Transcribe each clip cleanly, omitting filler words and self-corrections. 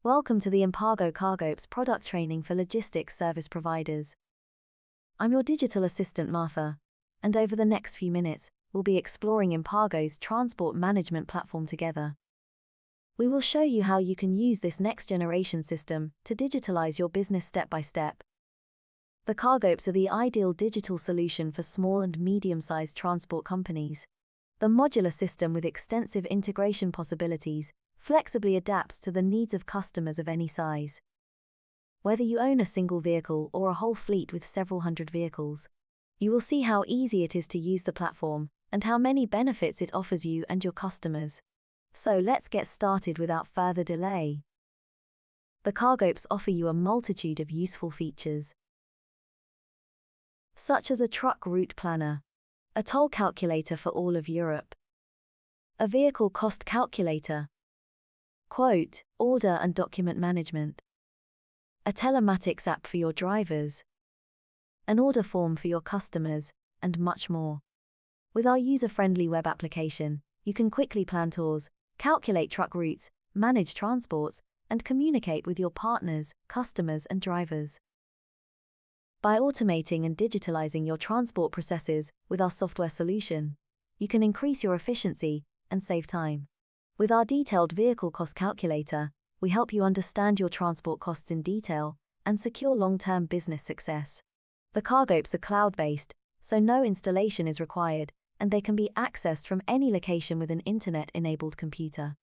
Welcome to the IMPARGO CargoApps product training for logistics service providers. I'm your digital assistant Martha, and over the next few minutes, we'll be exploring IMPARGO's transport management platform together. We will show you how you can use this next-generation system to digitalize your business step by step. The CargoApps are the ideal digital solution for small and medium-sized transport companies. The modular system with extensive integration possibilities flexibly adapts to the needs of customers of any size. Whether you own a single vehicle or a whole fleet with several hundred vehicles, you will see how easy it is to use the platform and how many benefits it offers you and your customers. So let's get started without further delay. The CargoApps offer you a multitude of useful features, such as a truck route planner, a toll calculator for all of Europe, a vehicle cost calculator, quote, order and document management, a telematics app for your drivers, an order form for your customers, and much more. With our user-friendly web application, you can quickly plan tours, calculate truck routes, manage transports, and communicate with your partners, customers, and drivers. By automating and digitalizing your transport processes with our software solution, you can increase your efficiency and save time. With our detailed vehicle cost calculator, we help you understand your transport costs in detail and secure long-term business success. The CargoApps are cloud-based, so no installation is required, and they can be accessed from any location with an internet-enabled computer.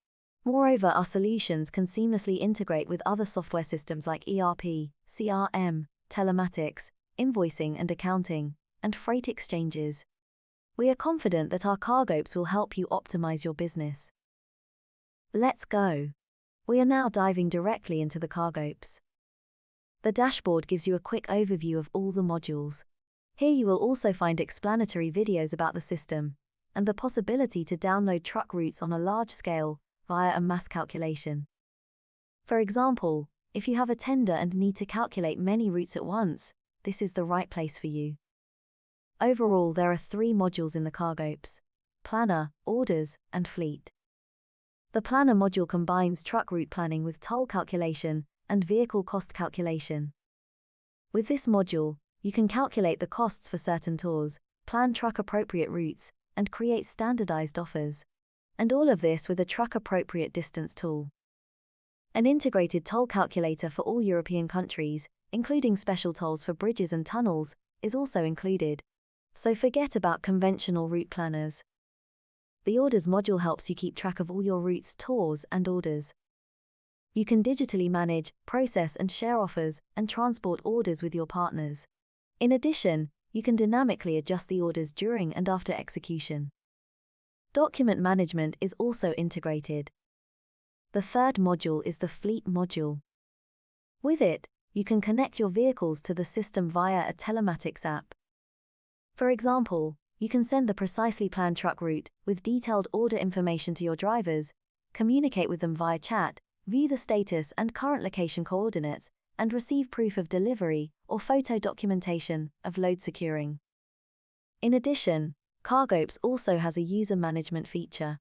Moreover, our solutions can seamlessly integrate with other software systems like ERP, CRM, telematics, invoicing and accounting, and freight exchanges. We are confident that our CargoApps will help you optimize your business. Let's go. We are now diving directly into the CargoApps. The dashboard gives you a quick overview of all the modules. Here you will also find explanatory videos about the system, and the possibility to download truck routes on a large scale via a mass calculation. For example, if you have a tender and need to calculate many routes at once, this is the right place for you. Overall, there are 3 modules in the CargoApps: Planner, Orders, and Fleet. The Planner module combines truck route planning with toll calculation and vehicle cost calculation. With this module, you can calculate the costs for certain tours, plan truck-appropriate routes, and create standardized offers. And all of this with a truck-appropriate distance tool. An integrated toll calculator for all European countries, including special tolls for bridges and tunnels, is also included. So forget about conventional route planners. The Orders module helps you keep track of all your routes, tours, and orders. You can digitally manage, process, and share offers and transport orders with your partners. In addition, you can dynamically adjust the orders during and after execution. Document management is also integrated. The third module is the Fleet module. With it, you can connect your vehicles to the system via a telematics app. For example, you can send the precisely planned truck route with detailed order information to your drivers, communicate with them via chat, view the status and current location coordinates, and receive proof of delivery or photo documentation of load securing. In addition, CargoApps also has a user management feature.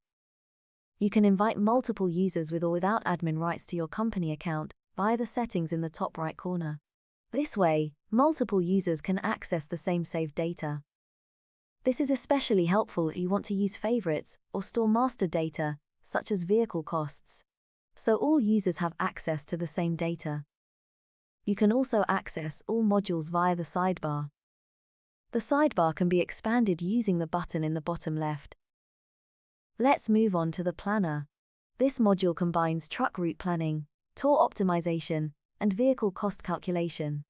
You can invite multiple users with or without admin rights to your company account via the settings in the top right corner. This way, multiple users can access the same saved data. This is especially helpful if you want to use favorites or store master data, such as vehicle costs. So all users have access to the same data. You can also access all modules via the sidebar. The sidebar can be expanded using the button in the bottom left. Let's move on to the Planner. This module combines truck route planning, tour optimization, and vehicle cost calculation.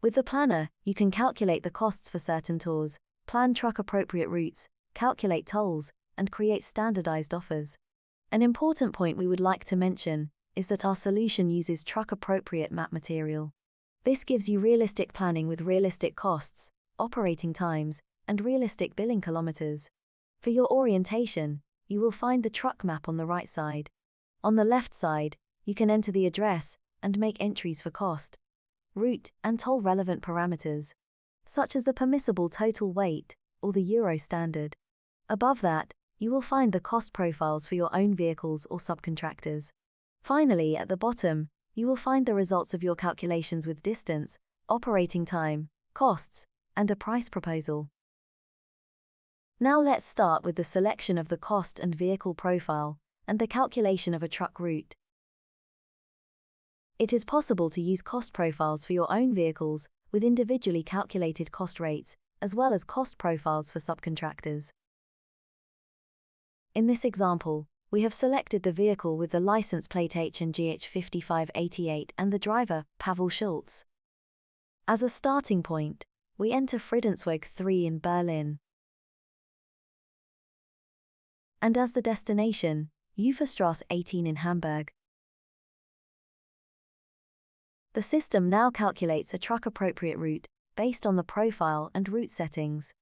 With the Planner, you can calculate the costs for certain tours, plan truck-appropriate routes, calculate tolls, and create standardized offers. An important point we would like to mention is that our solution uses truck-appropriate map material. This gives you realistic planning with realistic costs, operating times, and realistic billing kilometers. For your orientation, you will find the truck map on the right side. On the left side, you can enter the address and make entries for cost, route, and toll relevant parameters, such as the permissible total weight or the Euro standard. Above that, you will find the cost profiles for your own vehicles or subcontractors. Finally, at the bottom, you will find the results of your calculations with distance, operating time, costs, and a price proposal. Now let's start with the selection of the cost and vehicle profile, and the calculation of a truck route. It is possible to use cost profiles for your own vehicles, with individually calculated cost rates, as well as cost profiles for subcontractors. In this example, we have selected the vehicle with the license plate HNGH 5588 and the driver, Pavel Schultz. As a starting point, we enter Friedensweg 3 in Berlin. And as the destination, Uferstrasse 18 in Hamburg. The system now calculates a truck-appropriate route, based on the profile and route settings.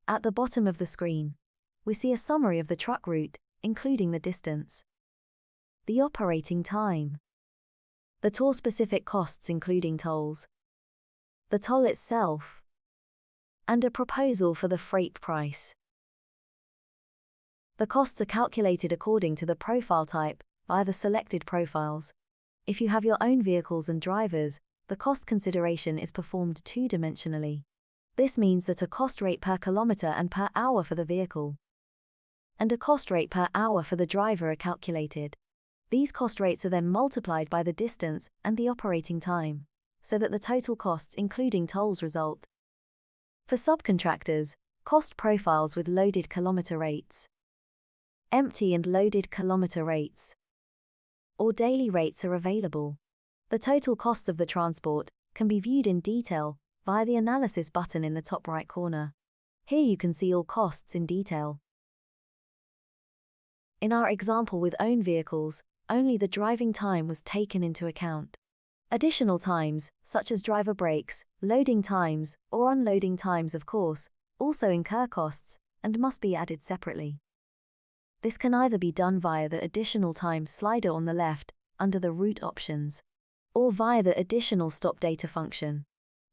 At the bottom of the screen, we see a summary of the truck route, including the distance, the operating time, the tour-specific costs including tolls, the toll itself, and a proposal for the freight price. The costs are calculated according to the profile type, via the selected profiles. If you have your own vehicles and drivers, the cost consideration is performed two-dimensionally. This means that a cost rate per kilometer and per hour for the vehicle, and a cost rate per hour for the driver are calculated. These cost rates are then multiplied by the distance and the operating time, so that the total costs including tolls result. For subcontractors, cost profiles with loaded kilometer rates, empty and loaded kilometer rates, or daily rates are available. The total costs of the transport can be viewed in detail via the analysis button in the top right corner. Here you can see all costs in detail. In our example with own vehicles, only the driving time was taken into account. Additional times, such as driver breaks, loading times, or unloading times of course, also incur costs, and must be added separately. This can either be done via the additional time slider on the left, under the route options, or via the additional stop data function.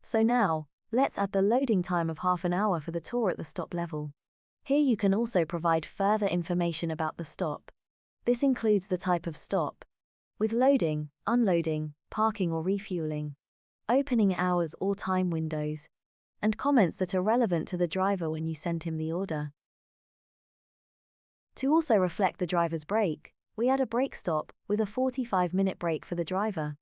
So now, let's add the loading time of half an hour for the tour at the stop level. Here you can also provide further information about the stop. This includes the type of stop, with loading, unloading, parking or refueling, opening hours or time windows, and comments that are relevant to the driver when you send him the order. To also reflect the driver's break, we add a break stop, with a 45-minute break for the driver.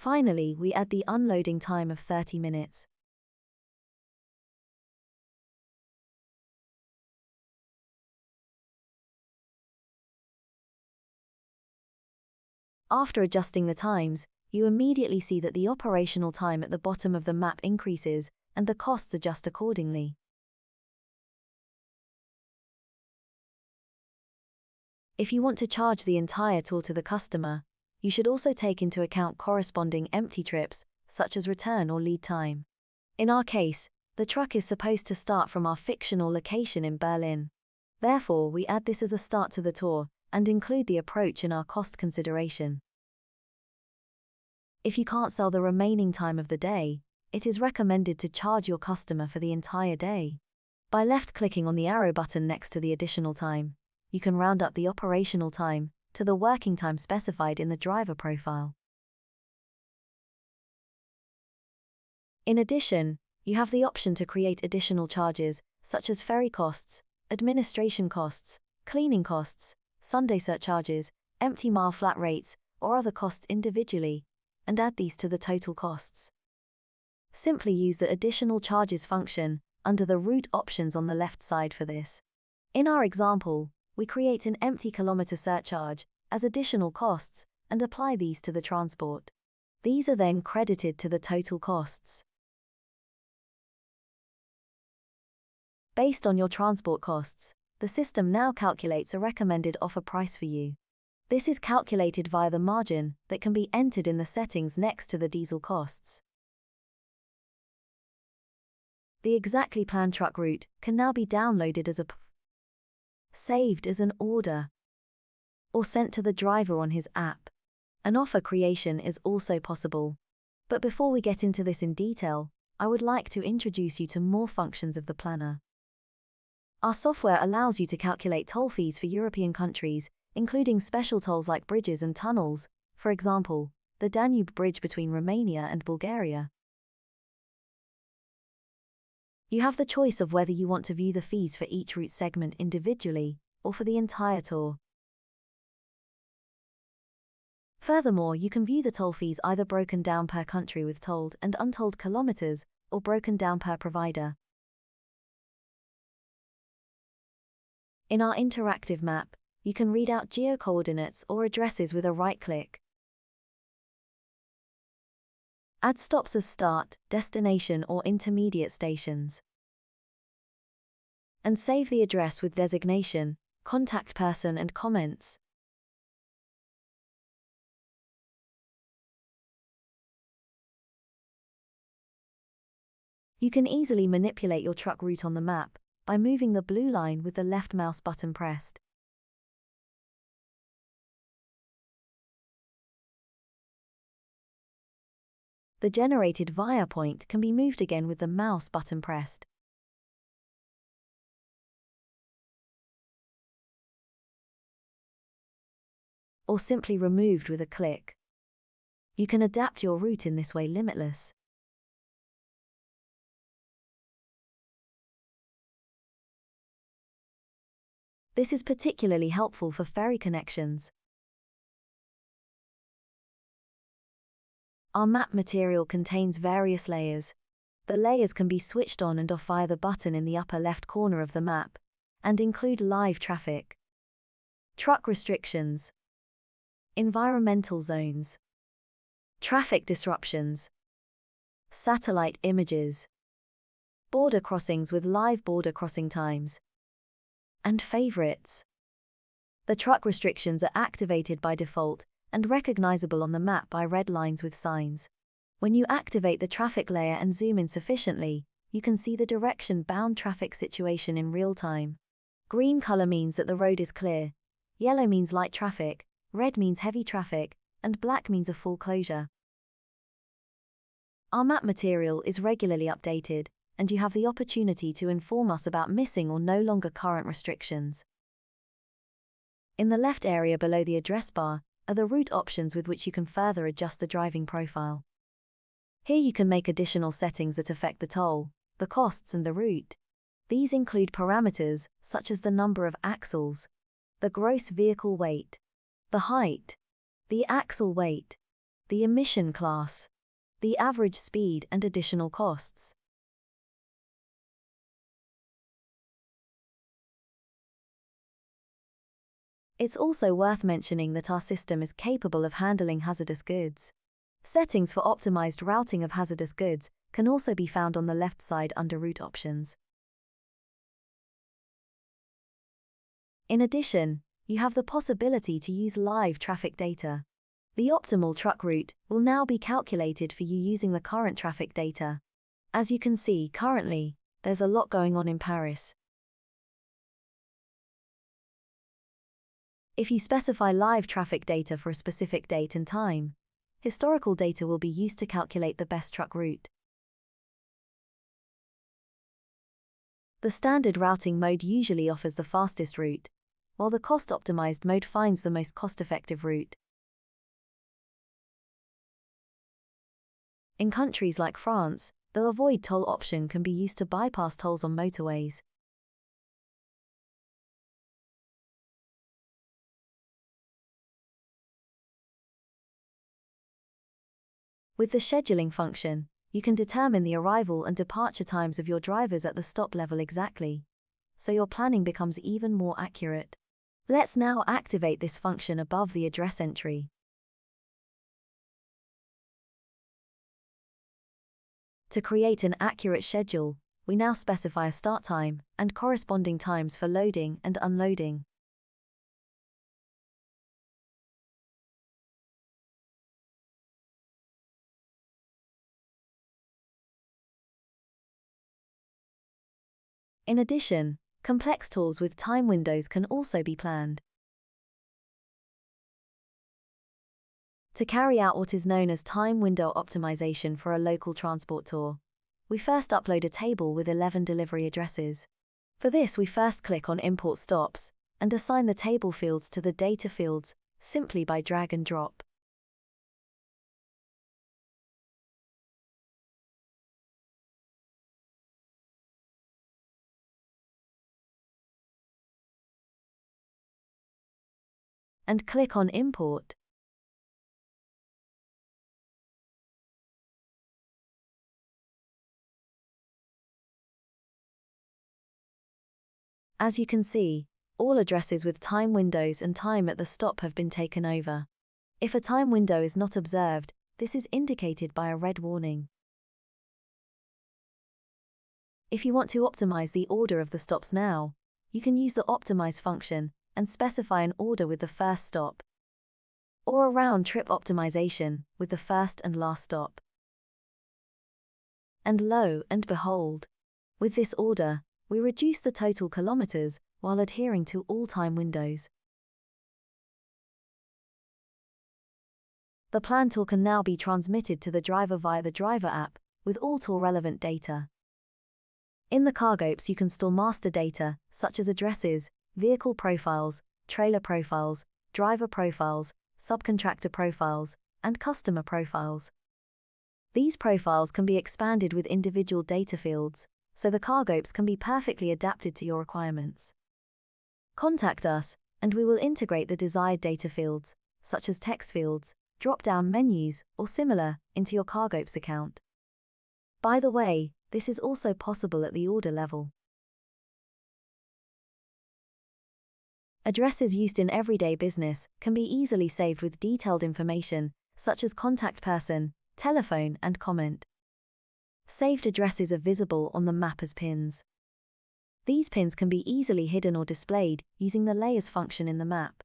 Finally, we add the unloading time of 30 minutes. After adjusting the times, you immediately see that the operational time at the bottom of the map increases, and the costs adjust accordingly. If you want to charge the entire tour to the customer, you should also take into account corresponding empty trips, such as return or lead time. In our case, the truck is supposed to start from our fictional location in Berlin. Therefore, we add this as a start to the tour, and include the approach in our cost consideration. If you can't sell the remaining time of the day, it is recommended to charge your customer for the entire day. By left-clicking on the arrow button next to the additional time, you can round up the operational time to the working time specified in the driver profile. In addition, you have the option to create additional charges, such as ferry costs, administration costs, cleaning costs, Sunday surcharges, empty mile flat rates, or other costs individually, and add these to the total costs. Simply use the additional charges function under the route options on the left side for this. In our example, we create an empty kilometer surcharge as additional costs and apply these to the transport. These are then credited to the total costs. Based on your transport costs, the system now calculates a recommended offer price for you. This is calculated via the margin that can be entered in the settings next to the diesel costs. The exactly planned truck route can now be downloaded as a saved as an order, or sent to the driver on his app. An offer creation is also possible. But before we get into this in detail, I would like to introduce you to more functions of the planner. Our software allows you to calculate toll fees for European countries, including special tolls like bridges and tunnels, for example, the Danube Bridge between Romania and Bulgaria. You have the choice of whether you want to view the fees for each route segment individually, or for the entire tour. Furthermore, you can view the toll fees either broken down per country with tolled and untolled kilometers, or broken down per provider. In our interactive map, you can read out geo-coordinates or addresses with a right click. Add stops as start, destination or intermediate stations. And save the address with designation, contact person and comments. You can easily manipulate your truck route on the map by moving the blue line with the left mouse button pressed. The generated via point can be moved again with the mouse button pressed. Or simply removed with a click. You can adapt your route in this way limitless. This is particularly helpful for ferry connections. Our map material contains various layers. The layers can be switched on and off via the button in the upper left corner of the map, and include live traffic, truck restrictions, environmental zones, traffic disruptions, satellite images, border crossings with live border crossing times, and favorites. The truck restrictions are activated by default and recognizable on the map by red lines with signs. When you activate the traffic layer and zoom in sufficiently, you can see the direction-bound traffic situation in real time. Green color means that the road is clear, yellow means light traffic, red means heavy traffic, and black means a full closure. Our map material is regularly updated, and you have the opportunity to inform us about missing or no longer current restrictions. In the left area below the address bar are the route options with which you can further adjust the driving profile. Here you can make additional settings that affect the toll, the costs and the route. These include parameters such as the number of axles, the gross vehicle weight, the height, the axle weight, the emission class, the average speed and additional costs. It's also worth mentioning that our system is capable of handling hazardous goods. Settings for optimized routing of hazardous goods can also be found on the left side under Route Options. In addition, you have the possibility to use live traffic data. The optimal truck route will now be calculated for you using the current traffic data. As you can see, currently, there's a lot going on in Paris. If you specify live traffic data for a specific date and time, historical data will be used to calculate the best truck route. The standard routing mode usually offers the fastest route, while the cost-optimized mode finds the most cost-effective route. In countries like France, the avoid toll option can be used to bypass tolls on motorways. With the scheduling function, you can determine the arrival and departure times of your drivers at the stop level exactly, so your planning becomes even more accurate. Let's now activate this function above the address entry. To create an accurate schedule, we now specify a start time and corresponding times for loading and unloading. In addition, complex tours with time windows can also be planned. To carry out what is known as time window optimization for a local transport tour, we first upload a table with 11 delivery addresses. For this, we first click on Import Stops and assign the table fields to the data fields simply by drag and drop. And click on Import. As you can see, all addresses with time windows and time at the stop have been taken over. If a time window is not observed, this is indicated by a red warning. If you want to optimize the order of the stops now, you can use the Optimize function and specify an order with the first stop, or a round-trip optimization with the first and last stop. And lo and behold, with this order, we reduce the total kilometers while adhering to all time windows. The plan tour can now be transmitted to the driver via the DriverApp with all tour-relevant data. In the CargoApps, you can store master data such as addresses, vehicle profiles, trailer profiles, driver profiles, subcontractor profiles, and customer profiles. These profiles can be expanded with individual data fields, so the CargoApps can be perfectly adapted to your requirements. Contact us, and we will integrate the desired data fields, such as text fields, drop-down menus, or similar, into your CargoApps account. By the way, this is also possible at the order level. Addresses used in everyday business can be easily saved with detailed information, such as contact person, telephone, and comment. Saved addresses are visible on the map as pins. These pins can be easily hidden or displayed using the Layers function in the map.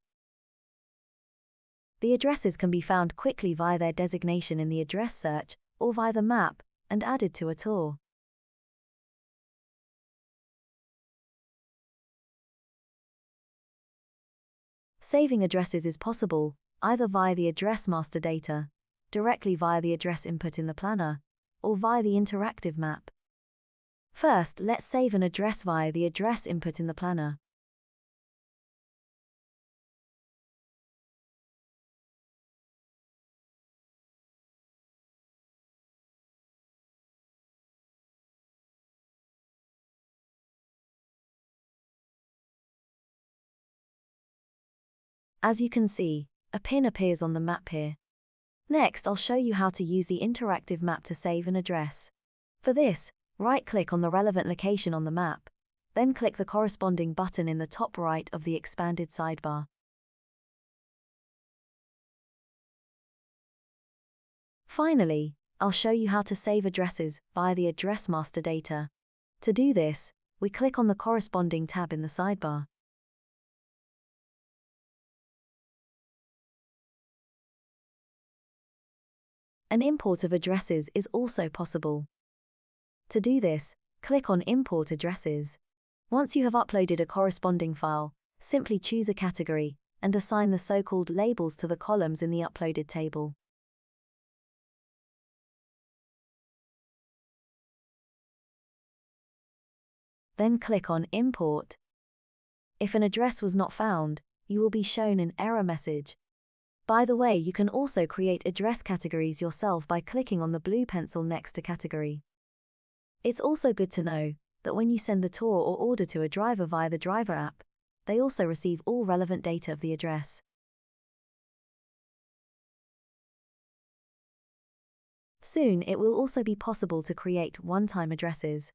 The addresses can be found quickly via their designation in the address search or via the map and added to a tour. Saving addresses is possible either via the address master data, directly via the address input in the planner, or via the interactive map. First, let's save an address via the address input in the planner. As you can see, a pin appears on the map here. Next, I'll show you how to use the interactive map to save an address. For this, right-click on the relevant location on the map, then click the corresponding button in the top right of the expanded sidebar. Finally, I'll show you how to save addresses via the address master data. To do this, we click on the corresponding tab in the sidebar. An import of addresses is also possible. To do this, click on Import Addresses. Once you have uploaded a corresponding file, simply choose a category and assign the so-called labels to the columns in the uploaded table. Then click on Import. If an address was not found, you will be shown an error message. By the way, you can also create address categories yourself by clicking on the blue pencil next to category. It's also good to know that when you send the tour or order to a driver via the DriverApp, they also receive all relevant data of the address. Soon it will also be possible to create one-time addresses.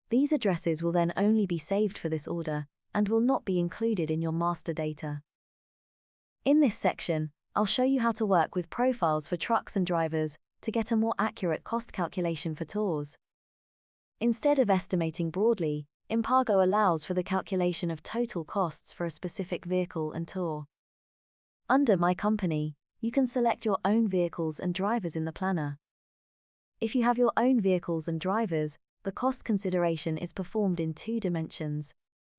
These addresses will then only be saved for this order and will not be included in your master data. In this section, I'll show you how to work with profiles for trucks and drivers to get a more accurate cost calculation for tours. Instead of estimating broadly, IMPARGO allows for the calculation of total costs for a specific vehicle and tour. Under My Company, you can select your own vehicles and drivers in the planner. If you have your own vehicles and drivers, the cost consideration is performed in 2 dimensions.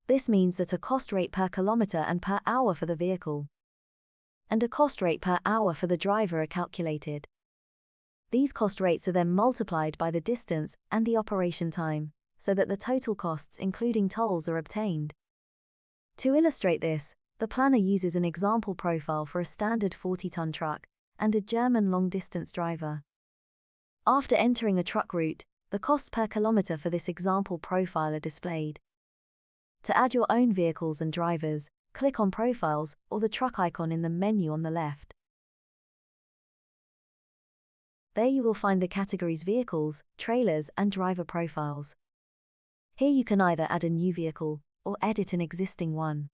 This means that a cost rate per kilometer and per hour for the vehicle, and a cost rate per hour for the driver are calculated. These cost rates are then multiplied by the distance and the operation time, so that the total costs including tolls are obtained. To illustrate this, the planner uses an example profile for a standard 40-ton truck and a German long-distance driver. After entering a truck route, the costs per kilometer for this example profile are displayed. To add your own vehicles and drivers, click on Profiles or the truck icon in the menu on the left. There you will find the categories Vehicles, Trailers, and Driver Profiles. Here you can either add a new vehicle or edit an existing one.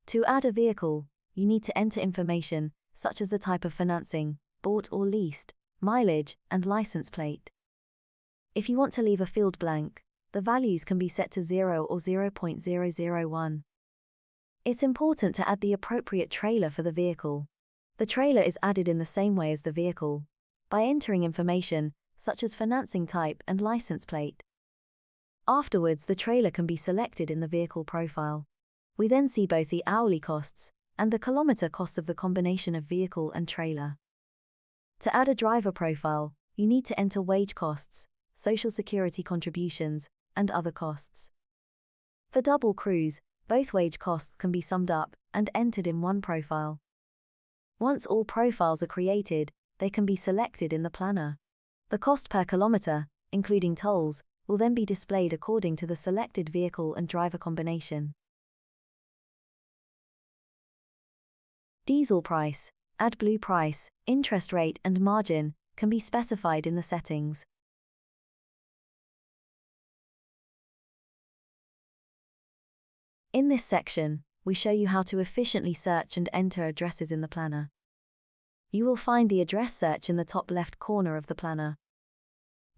To add a vehicle, you need to enter information such as the type of financing, bought or leased, mileage, and license plate. If you want to leave a field blank, the values can be set to 0 or 0.001. It's important to add the appropriate trailer for the vehicle. The trailer is added in the same way as the vehicle, by entering information such as financing type and license plate. Afterwards, the trailer can be selected in the vehicle profile. We then see both the hourly costs and the kilometer costs of the combination of vehicle and trailer. To add a driver profile, you need to enter wage costs, social security contributions, and other costs. For double crews, both wage costs can be summed up and entered in one profile. Once all profiles are created, they can be selected in the planner. The cost per kilometer, including tolls, will then be displayed according to the selected vehicle and driver combination. Diesel price, AdBlue price, interest rate and margin can be specified in the settings. In this section, we show you how to efficiently search and enter addresses in the planner. You will find the address search in the top left corner of the planner.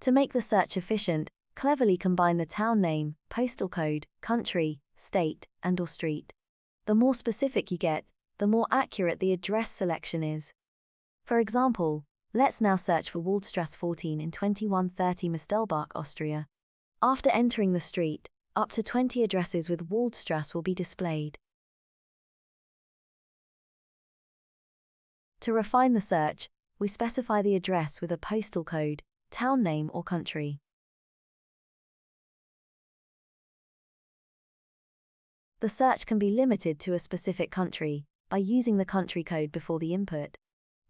To make the search efficient, cleverly combine the town name, postal code, country, state, and/or street. The more specific you get, the more accurate the address selection is. For example, let's now search for Waldstrasse 14 in 2130 Mistelbach, Austria. After entering the street, up to 20 addresses with Waldstrasse will be displayed. To refine the search, we specify the address with a postal code, town name or country. The search can be limited to a specific country by using the country code before the input.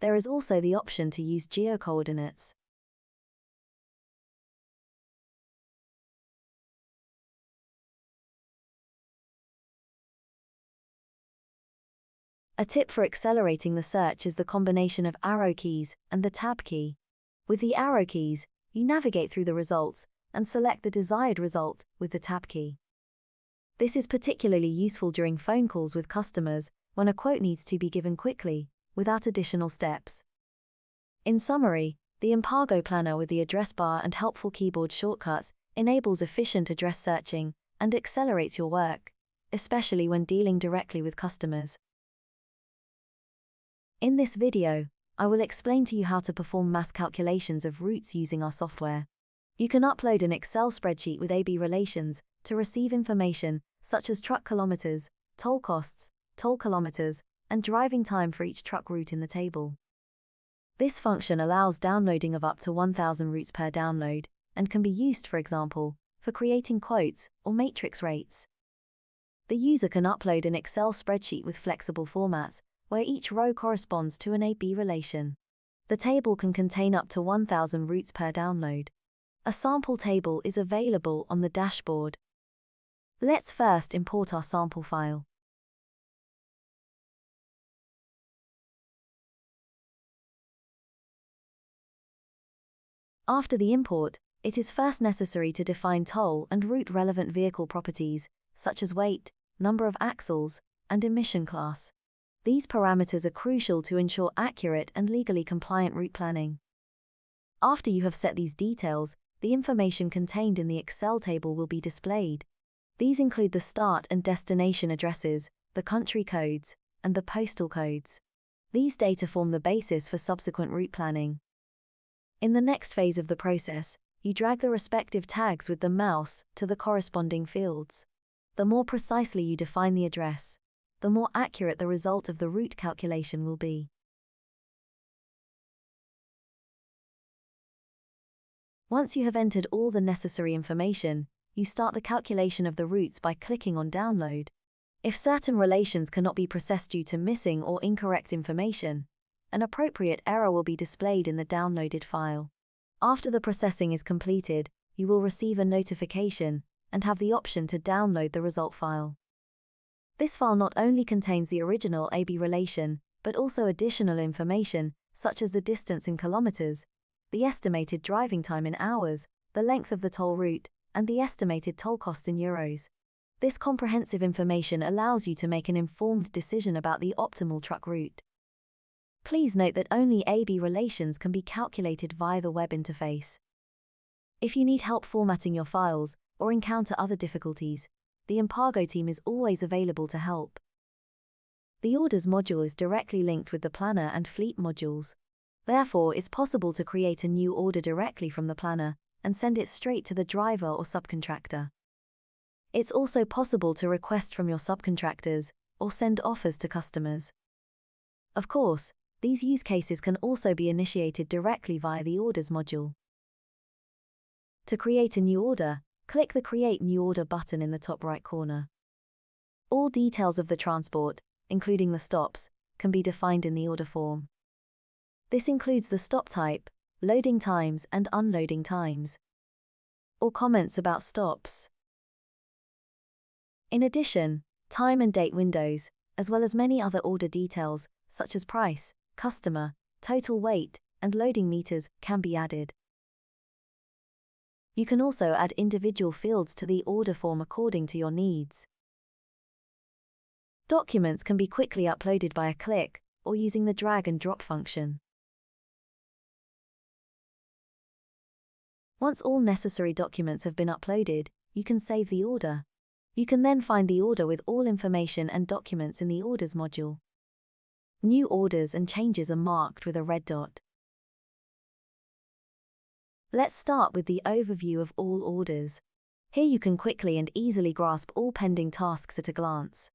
There is also the option to use geocoordinates. A tip for accelerating the search is the combination of arrow keys and the tab key. With the arrow keys, you navigate through the results and select the desired result with the tab key. This is particularly useful during phone calls with customers when a quote needs to be given quickly, without additional steps. In summary, the IMPARGO planner with the address bar and helpful keyboard shortcuts enables efficient address searching and accelerates your work, especially when dealing directly with customers. In this video, I will explain to you how to perform mass calculations of routes using our software. You can upload an Excel spreadsheet with AB relations to receive information such as truck kilometers, toll costs, toll kilometers, and driving time for each truck route in the table. This function allows downloading of up to 1,000 routes per download and can be used, for example, for creating quotes or matrix rates. The user can upload an Excel spreadsheet with flexible formats where each row corresponds to an AB relation. The table can contain up to 1,000 routes per download. A sample table is available on the dashboard. Let's first import our sample file. After the import, it is first necessary to define toll and route relevant vehicle properties, such as weight, number of axles, and emission class. These parameters are crucial to ensure accurate and legally compliant route planning. After you have set these details, the information contained in the Excel table will be displayed. These include the start and destination addresses, the country codes, and the postal codes. These data form the basis for subsequent route planning. In the next phase of the process, you drag the respective tags with the mouse to the corresponding fields. The more precisely you define the address, the more accurate the result of the route calculation will be. Once you have entered all the necessary information, you start the calculation of the routes by clicking on Download. If certain relations cannot be processed due to missing or incorrect information, an appropriate error will be displayed in the downloaded file. After the processing is completed, you will receive a notification and have the option to download the result file. This file not only contains the original AB relation, but also additional information, such as the distance in kilometers, the estimated driving time in hours, the length of the toll route, and the estimated toll cost in euros. This comprehensive information allows you to make an informed decision about the optimal truck route. Please note that only AB relations can be calculated via the web interface. If you need help formatting your files or encounter other difficulties, the IMPARGO team is always available to help. The Orders module is directly linked with the Planner and Fleet modules. Therefore, it's possible to create a new order directly from the Planner and send it straight to the driver or subcontractor. It's also possible to request from your subcontractors or send offers to customers. Of course, these use cases can also be initiated directly via the Orders module. To create a new order, click the Create New Order button in the top right corner. All details of the transport, including the stops, can be defined in the order form. This includes the stop type, loading times and unloading times, or comments about stops. In addition, time and date windows, as well as many other order details, such as price, customer, total weight, and loading meters, can be added. You can also add individual fields to the order form according to your needs. Documents can be quickly uploaded by a click, or using the drag and drop function. Once all necessary documents have been uploaded, you can save the order. You can then find the order with all information and documents in the Orders module. New orders and changes are marked with a red dot. Let's start with the overview of all orders. Here you can quickly and easily grasp all pending tasks at a glance.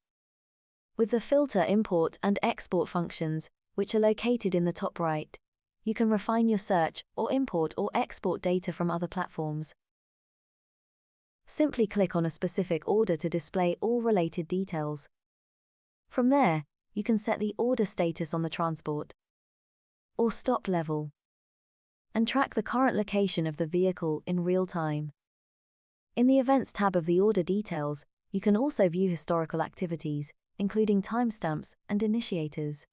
With the filter, import, and export functions, which are located in the top right, you can refine your search or import or export data from other platforms. Simply click on a specific order to display all related details. From there, you can set the order status on the transport or stop level and track the current location of the vehicle in real time. In the Events tab of the order details, you can also view historical activities, including timestamps and initiators.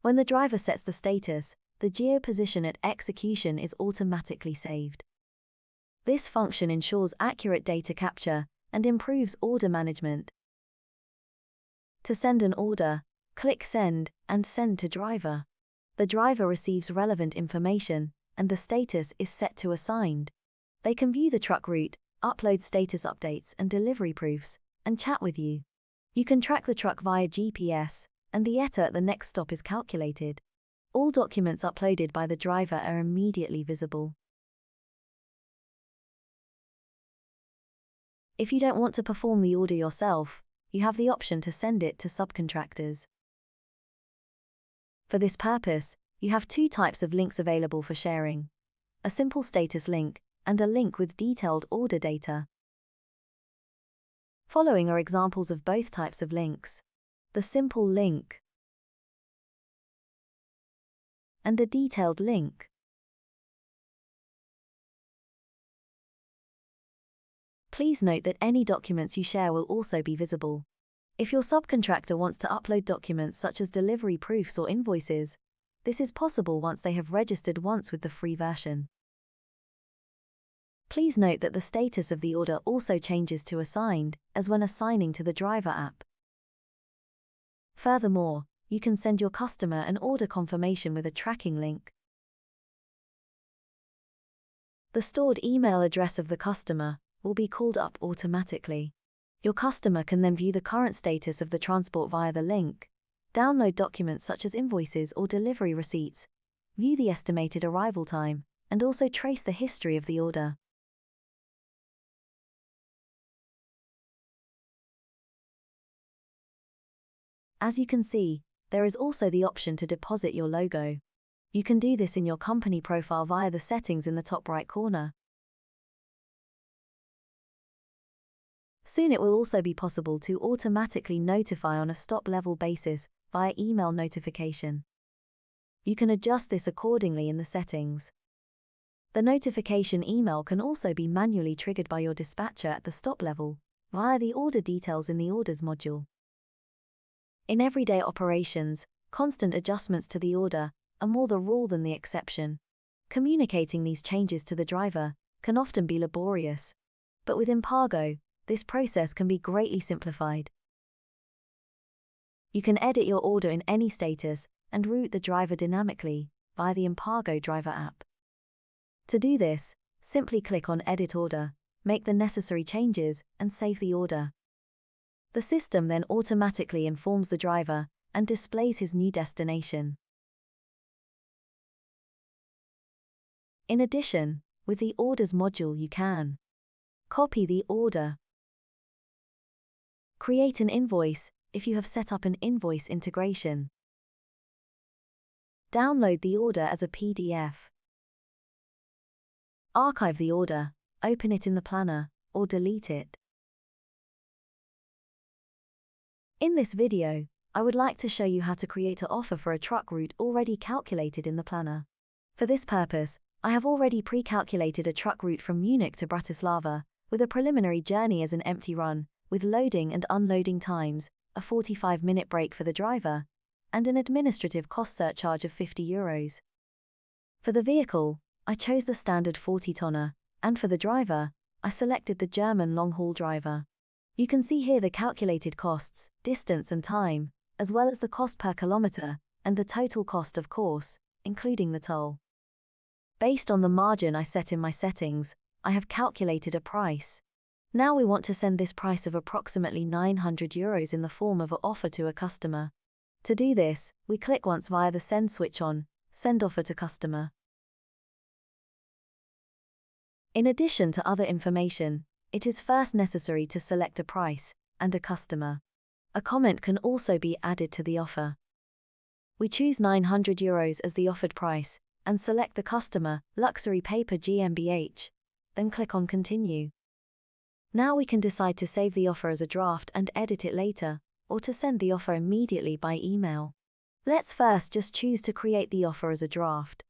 When the driver sets the status, the geoposition at execution is automatically saved. This function ensures accurate data capture and improves order management. To send an order, click Send and Send to Driver. The driver receives relevant information, and the status is set to Assigned. They can view the truck route, upload status updates and delivery proofs, and chat with you. You can track the truck via GPS, and the ETA at the next stop is calculated. All documents uploaded by the driver are immediately visible. If you don't want to perform the order yourself, you have the option to send it to subcontractors. For this purpose, you have two types of links available for sharing: a simple status link and a link with detailed order data. Following are examples of both types of links: the simple link and the detailed link. Please note that any documents you share will also be visible. If your subcontractor wants to upload documents such as delivery proofs or invoices, this is possible once they have registered once with the free version. Please note that the status of the order also changes to Assigned, as when assigning to the DriverApp. Furthermore, you can send your customer an order confirmation with a tracking link. The stored email address of the customer will be called up automatically. Your customer can then view the current status of the transport via the link, download documents such as invoices or delivery receipts, view the estimated arrival time, and also trace the history of the order. As you can see, there is also the option to deposit your logo. You can do this in your company profile via the settings in the top right corner. Soon it will also be possible to automatically notify on a stop-level basis via email notification. You can adjust this accordingly in the settings. The notification email can also be manually triggered by your dispatcher at the stop level via the order details in the orders module. In everyday operations, constant adjustments to the order are more the rule than the exception. Communicating these changes to the driver can often be laborious, but with IMPARGO, this process can be greatly simplified. You can edit your order in any status and route the driver dynamically via the IMPARGO DriverApp. To do this, simply click on Edit Order, make the necessary changes, and save the order. The system then automatically informs the driver and displays his new destination. In addition, with the Orders module you can copy the order, create an invoice if you have set up an invoice integration, download the order as a PDF, archive the order, open it in the planner, or delete it. In this video, I would like to show you how to create an offer for a truck route already calculated in the planner. For this purpose, I have already pre-calculated a truck route from Munich to Bratislava, with a preliminary journey as an empty run, with loading and unloading times, a 45-minute break for the driver, and an administrative cost surcharge of €50. For the vehicle, I chose the standard 40-tonner, and for the driver, I selected the German long-haul driver. You can see here the calculated costs, distance and time, as well as the cost per kilometer, and the total cost of course, including the toll. Based on the margin I set in my settings, I have calculated a price. Now we want to send this price of approximately €900 in the form of an offer to a customer. To do this, we click once via the Send switch on, Send Offer to Customer. In addition to other information, it is first necessary to select a price and a customer. A comment can also be added to the offer. We choose €900 as the offered price and select the customer, Luxury Paper GmbH, then click on Continue. Now we can decide to save the offer as a draft and edit it later, or to send the offer immediately by email. Let's first just choose to create the offer as a draft.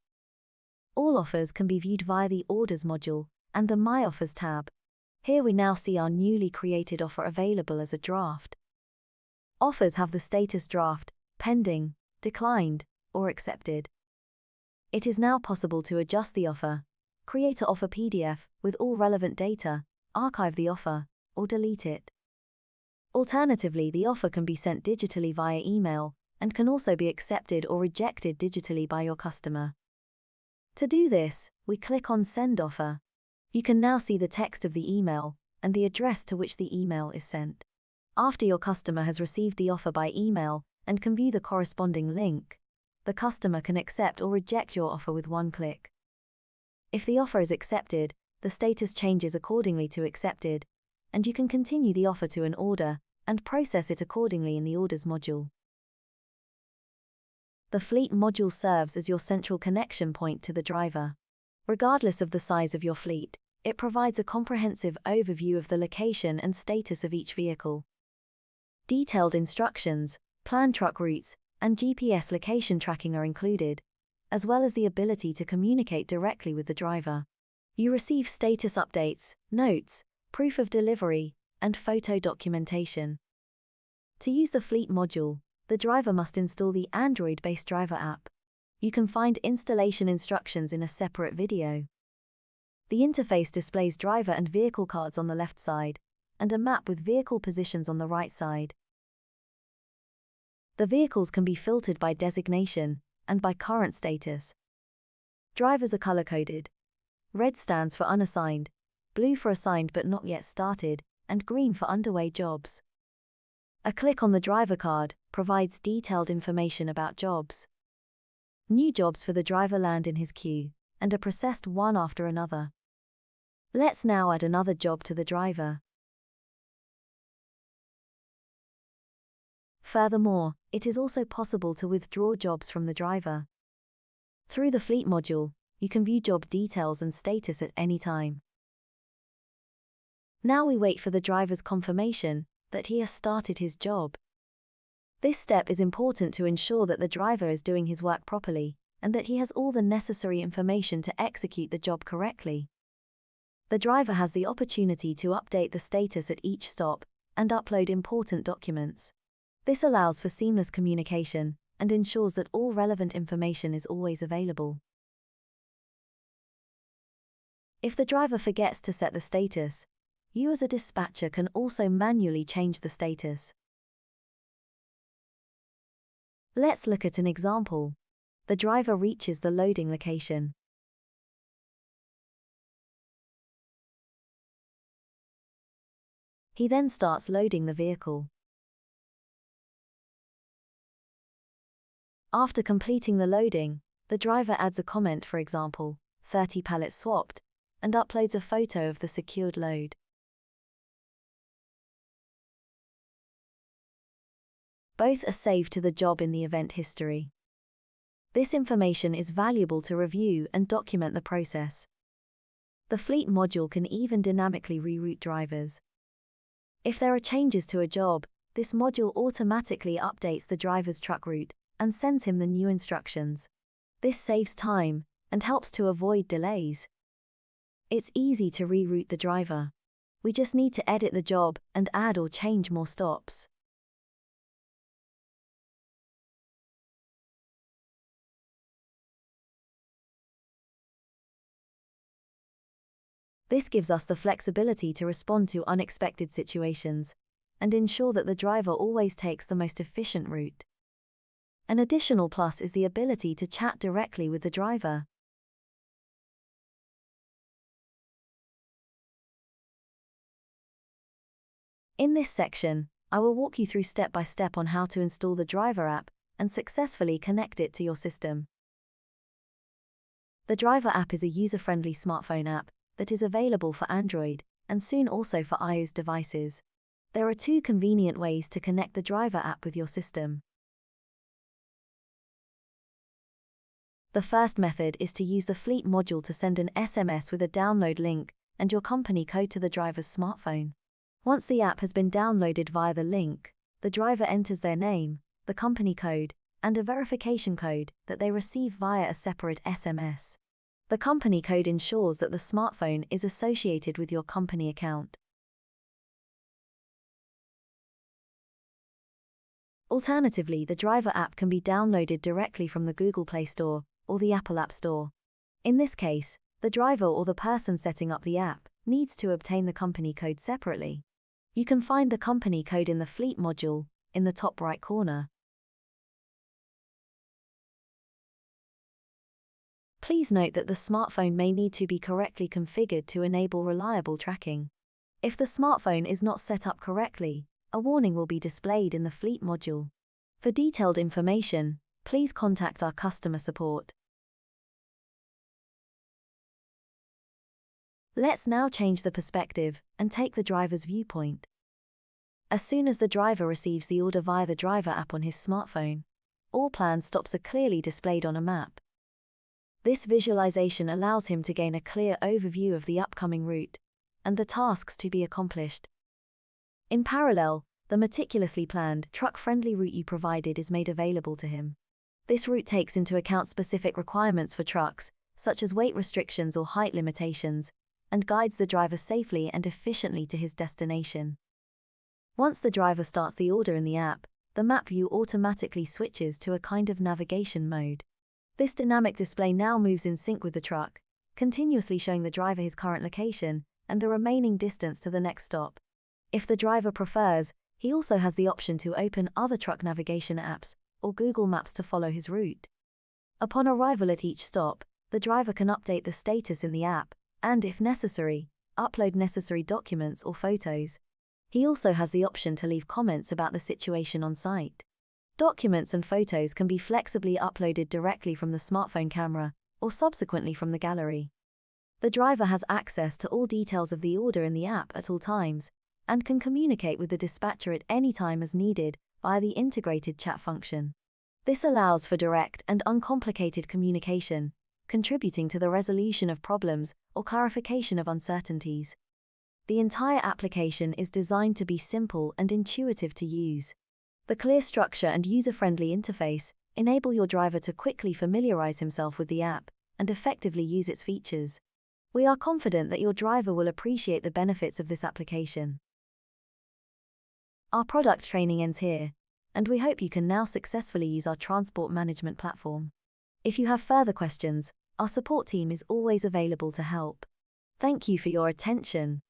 All offers can be viewed via the Orders module and the My Offers tab. Here we now see our newly created offer available as a draft. Offers have the status draft, pending, declined, or accepted. It is now possible to adjust the offer, create an offer PDF with all relevant data, archive the offer, or delete it. Alternatively, the offer can be sent digitally via email and can also be accepted or rejected digitally by your customer. To do this, we click on Send Offer. You can now see the text of the email and the address to which the email is sent. After your customer has received the offer by email and can view the corresponding link, the customer can accept or reject your offer with one click. If the offer is accepted, the status changes accordingly to accepted, and you can continue the offer to an order and process it accordingly in the Orders module. The Fleet module serves as your central connection point to the driver. Regardless of the size of your fleet, it provides a comprehensive overview of the location and status of each vehicle. Detailed instructions, planned truck routes, and GPS location tracking are included, as well as the ability to communicate directly with the driver. You receive status updates, notes, proof of delivery, and photo documentation. To use the Fleet module, the driver must install the Android-based DriverApp. You can find installation instructions in a separate video. The interface displays driver and vehicle cards on the left side, and a map with vehicle positions on the right side. The vehicles can be filtered by designation and by current status. Drivers are color-coded. Red stands for unassigned, blue for assigned but not yet started, and green for underway jobs. A click on the driver card provides detailed information about jobs. New jobs for the driver land in his queue and are processed one after another. Let's now add another job to the driver. Furthermore, it is also possible to withdraw jobs from the driver. Through the Fleet module, you can view job details and status at any time. Now we wait for the driver's confirmation that he has started his job. This step is important to ensure that the driver is doing his work properly and that he has all the necessary information to execute the job correctly. The driver has the opportunity to update the status at each stop and upload important documents. This allows for seamless communication and ensures that all relevant information is always available. If the driver forgets to set the status, you as a dispatcher can also manually change the status. Let's look at an example. The driver reaches the loading location. He then starts loading the vehicle. After completing the loading, the driver adds a comment, for example, 30 pallets swapped, and uploads a photo of the secured load. Both are saved to the job in the event history. This information is valuable to review and document the process. The Fleet module can even dynamically reroute drivers. If there are changes to a job, this module automatically updates the driver's truck route and sends him the new instructions. This saves time and helps to avoid delays. It's easy to reroute the driver. We just need to edit the job and add or change more stops. This gives us the flexibility to respond to unexpected situations and ensure that the driver always takes the most efficient route. An additional plus is the ability to chat directly with the driver. In this section, I will walk you through step by step on how to install the DriverApp and successfully connect it to your system. The DriverApp is a user-friendly smartphone app that is available for Android and soon also for iOS devices. There are two convenient ways to connect the DriverApp with your system. The first method is to use the Fleet module to send an SMS with a download link and your company code to the driver's smartphone. Once the app has been downloaded via the link, the driver enters their name, the company code, and a verification code that they receive via a separate SMS. The company code ensures that the smartphone is associated with your company account. Alternatively, the DriverApp can be downloaded directly from the Google Play Store or the Apple App Store. In this case, the driver or the person setting up the app needs to obtain the company code separately. You can find the company code in the Fleet module in the top right corner. Please note that the smartphone may need to be correctly configured to enable reliable tracking. If the smartphone is not set up correctly, a warning will be displayed in the Fleet module. For detailed information, please contact our customer support. Let's now change the perspective and take the driver's viewpoint. As soon as the driver receives the order via the DriverApp on his smartphone, all planned stops are clearly displayed on a map. This visualization allows him to gain a clear overview of the upcoming route and the tasks to be accomplished. In parallel, the meticulously planned, truck-friendly route you provided is made available to him. This route takes into account specific requirements for trucks, such as weight restrictions or height limitations, and guides the driver safely and efficiently to his destination. Once the driver starts the order in the app, the map view automatically switches to a kind of navigation mode. This dynamic display now moves in sync with the truck, continuously showing the driver his current location and the remaining distance to the next stop. If the driver prefers, he also has the option to open other truck navigation apps or Google Maps to follow his route. Upon arrival at each stop, the driver can update the status in the app and, if necessary, upload necessary documents or photos. He also has the option to leave comments about the situation on site. Documents and photos can be flexibly uploaded directly from the smartphone camera or subsequently from the gallery. The driver has access to all details of the order in the app at all times and can communicate with the dispatcher at any time as needed via the integrated chat function. This allows for direct and uncomplicated communication, contributing to the resolution of problems or clarification of uncertainties. The entire application is designed to be simple and intuitive to use. The clear structure and user-friendly interface enable your driver to quickly familiarize himself with the app and effectively use its features. We are confident that your driver will appreciate the benefits of this application. Our product training ends here, and we hope you can now successfully use our transport management platform. If you have further questions, our support team is always available to help. Thank you for your attention.